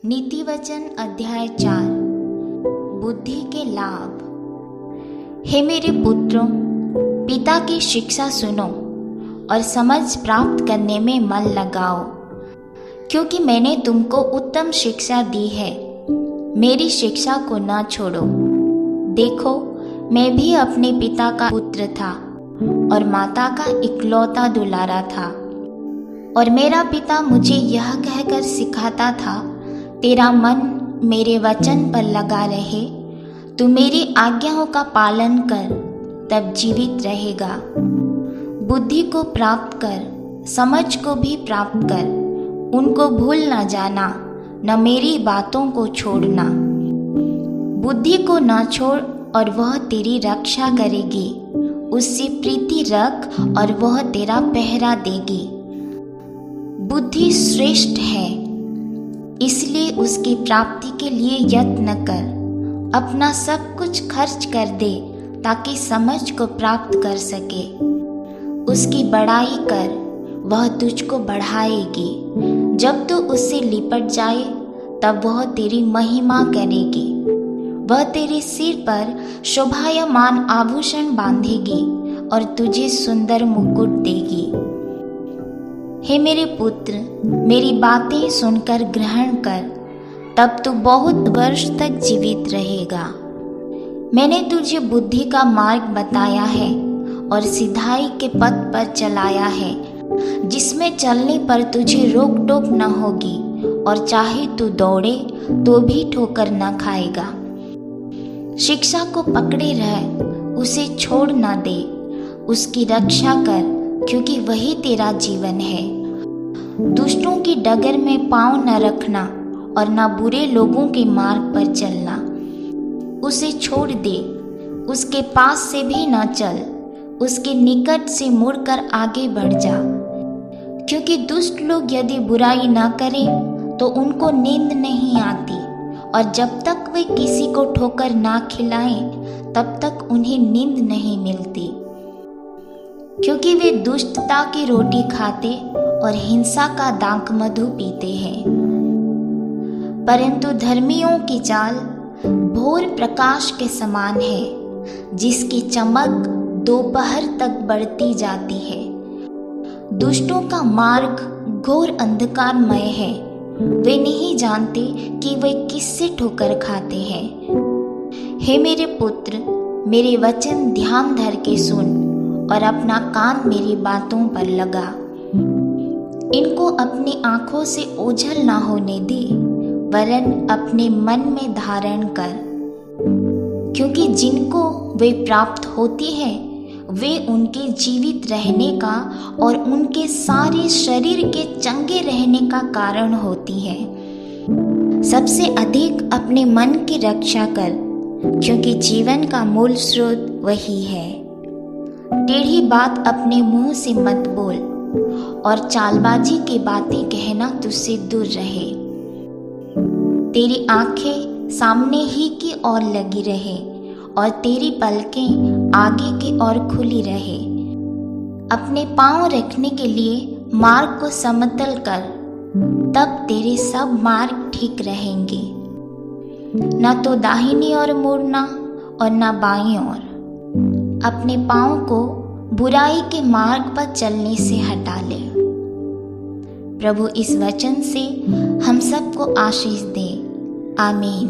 नीति वचन अध्याय 4 बुद्धि के लाभ। हे मेरे पुत्रों, पिता की शिक्षा सुनो और समझ प्राप्त करने में मन लगाओ, क्योंकि मैंने तुमको उत्तम शिक्षा दी है। मेरी शिक्षा को न छोड़ो। देखो, मैं भी अपने पिता का पुत्र था और माता का इकलौता दुलारा था, और मेरा पिता मुझे यह कहकर सिखाता था, तेरा मन मेरे वचन पर लगा रहे, तू मेरी आज्ञाओं का पालन कर, तब जीवित रहेगा। बुद्धि को प्राप्त कर, समझ को भी प्राप्त कर, उनको भूल न जाना, न मेरी बातों को छोड़ना। बुद्धि को न छोड़ और वह तेरी रक्षा करेगी। उससे प्रीति रख और वह तेरा पहरा देगी। बुद्धि श्रेष्ठ है, इसलिए उसकी प्राप्ति के लिए यत्न कर। अपना सब कुछ खर्च कर दे ताकि समझ को प्राप्त कर सके। उसकी बड़ाई कर, वह तुझको बढ़ाएगी। जब तू उससे लिपट जाए तब वह तेरी महिमा करेगी। वह तेरे सिर पर शोभायमान आभूषण बांधेगी और तुझे सुंदर मुकुट देगी। हे मेरे पुत्र, मेरी बातें सुनकर ग्रहण कर, तब तू बहुत वर्ष तक जीवित रहेगा। मैंने तुझे बुद्धि का मार्ग बताया है और सिधाई के पथ पर चलाया है, जिसमें चलने पर तुझे रोक टोक न होगी, और चाहे तू दौड़े तो भी ठोकर न खाएगा। शिक्षा को पकड़े रह, उसे छोड़ न दे। उसकी रक्षा कर, क्योंकि वही तेरा जीवन है। दुष्टों की डगर में पांव न रखना और न बुरे लोगों के मार्ग पर चलना। उसे छोड़ दे, उसके पास से भी न चल। उसके निकट से मुड़कर आगे बढ़ जा, क्योंकि दुष्ट लोग यदि बुराई न करें तो उनको नींद नहीं आती, और जब तक वे किसी को ठोकर ना खिलाएं तब तक उन्हें नींद नहीं मिलती। क्योंकि वे दुष्टता की रोटी खाते और हिंसा का दाख मधु पीते हैं। परंतु धर्मियों की चाल भोर प्रकाश के समान है, जिसकी चमक दोपहर तक बढ़ती जाती है। दुष्टों का मार्ग घोर अंधकारमय है। वे नहीं जानते कि वे किससे ठोकर खाते हैं। हे मेरे पुत्र, मेरे वचन ध्यान धर के सुन और अपना कान मेरी बातों पर लगा। इनको अपनी आंखों से ओझल ना होने दे, वरन अपने मन में धारण कर, क्योंकि जिनको वे प्राप्त होती है वे उनके जीवित रहने का और उनके सारे शरीर के चंगे रहने का कारण होती है। सबसे अधिक अपने मन की रक्षा कर, क्योंकि जीवन का मूल स्रोत वही है। टेढ़ी बात अपने मुंह से मत बोल, और चालबाजी की बातें कहना तुझसे दूर रहे। तेरी आंखें सामने ही की ओर लगी रहे और तेरी पलकें आगे की ओर खुली रहे। अपने पांव रखने के लिए मार्ग को समतल कर, तब तेरे सब मार्ग ठीक रहेंगे। न तो दाहिनी ओर मुड़ना और न बाईं ओर। अपने पांव को बुराई के मार्ग पर चलने से हटा ले। प्रभु इस वचन से हम सबको आशीष दे। आमीन।